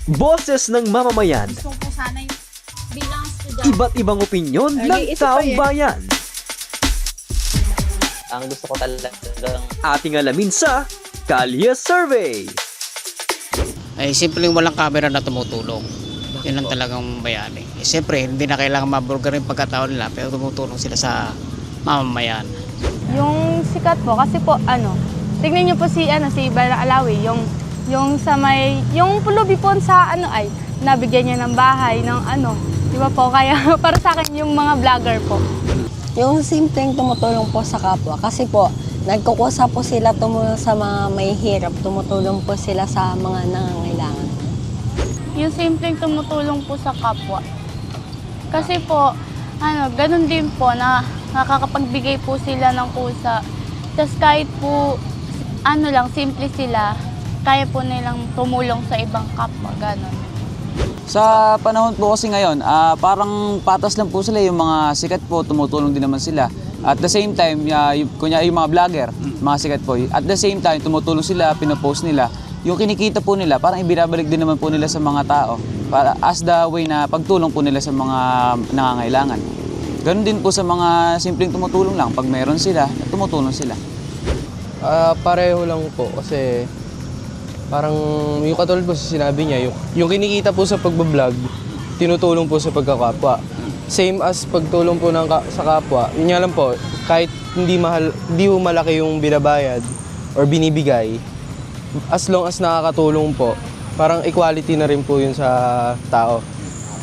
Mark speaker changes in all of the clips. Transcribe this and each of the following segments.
Speaker 1: Boses ng mamamayan,
Speaker 2: Gusto ko sana yung bilang estudyante.
Speaker 1: iba't ibang opinyon ng taong bayan.
Speaker 3: Ang gusto ko talagang
Speaker 1: Ating alamin sa Kalye Survey.
Speaker 4: Ay simpleng walang camera na tumutulong. Yun ang talagang bayani. Siyempre, hindi na kailangan mabulgar yung pagkatao nila, pero tumutulong sila sa mamamayan.
Speaker 5: Yung sikat po, kasi po, tignan niyo po si Ibarra Alawi, yung sa may, yung pulubi po sa nabigyan niya ng bahay, di ba po? Kaya para sa akin yung mga vlogger po.
Speaker 6: Yung simpleng tumutulong po sa kapwa kasi po nagkukusa po sila tumulong sa mga may hirap, tumutulong po sila sa mga nangangailangan.
Speaker 5: Yung simpleng tumutulong po sa kapwa. Kasi po, ganun din po na nakakapagbigay po sila ng kusa. Tapos kahit po, simple sila, kaya po nilang tumulong sa ibang kapwa, ganun.
Speaker 7: Sa panahon po kasi ngayon, parang patas lang po sila, yung mga sikat po, tumutulong din naman sila. At the same time, kunya yung mga vlogger, mga sikat po, at the same time, tumutulong sila, pinopost nila. Yung kinikita po nila, parang ibinabalik din naman po nila sa mga tao, para as the way na pagtulong po nila sa mga nangangailangan. Ganon din po sa mga simpleng tumutulong lang, pag meron sila, tumutulong sila.
Speaker 8: Pareho lang po kasi parang yung katulad po sa sinabi niya, yung kinikita po sa pagbablog, tinutulong po sa pagkakapwa. Same as pagtulong po sa kapwa. Yun nga lang po, kahit hindi mo malaki yung binabayad or binibigay, as long as nakakatulong po, parang equality na rin po yun sa tao.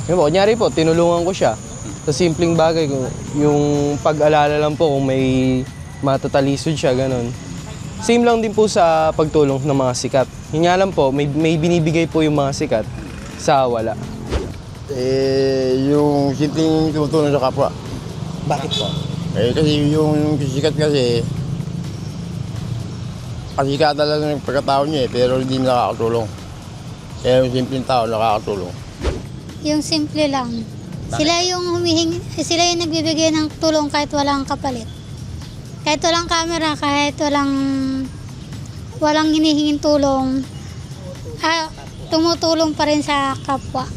Speaker 8: Yun po, kunyari po, tinulungan ko siya sa simpleng bagay, yung pag-alala lang po kung may matatalisod siya, ganun. Same lang din po sa pagtulong ng mga sikat. Yun nga lang po, may binibigay po yung mga sikat sa wala.
Speaker 9: Yung simpleng tumutulong sa kapwa.
Speaker 8: Bakit po?
Speaker 9: Kasi yung sikat kasi, kasikatan lang ng pagkatao niya pero hindi nakakatulong. Kaya yung simpleng tao nakakatulong.
Speaker 2: Yung simple lang. Sila yung sila yung nagbibigay ng tulong kahit walang kapalit. Kahit walang camera, kahit walang hinihinging tulong, tumutulong pa rin sa kapwa.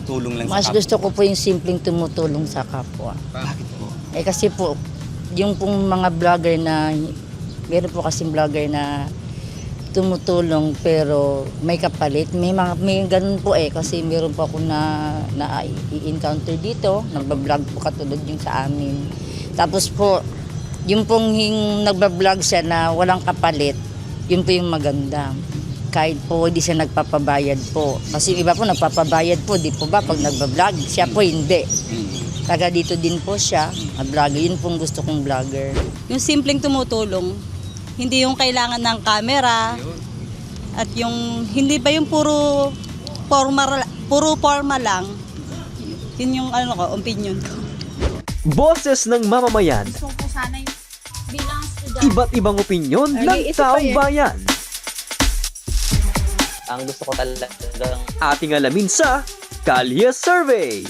Speaker 10: Tulong lang
Speaker 6: Mas
Speaker 10: sa kapwa.
Speaker 6: gusto ko po yung simpleng tumutulong sa kapwa.
Speaker 10: Bakit po?
Speaker 6: Kasi po, yung pong mga vlogger na, meron po kasing vlogger na tumutulong pero may kapalit. May ganun po kasi meron po ako na i-encounter dito. Nagbablog po katulad yung sa amin. Tapos po, yung pong nagbablog siya na walang kapalit, yun po yung maganda. Kahit po hindi siya nagpapabayad po. Kasi iba po nagpapabayad po, di po ba pag nagbablog? Siya po hindi. Taga dito din po siya, vlogger. Yun pong gusto kong vlogger.
Speaker 11: Yung simpleng tumutulong, hindi yung kailangan ng camera at yung hindi ba yung puro forma lang. Yun yung opinion ko.
Speaker 1: Boses ng mamamayan,
Speaker 2: Gusto ko sana yung bilang estudyante.
Speaker 1: iba't ibang opinyon ng taong bayan.
Speaker 3: ang gusto ko talagang
Speaker 1: Ating alamin sa Kalye Survey.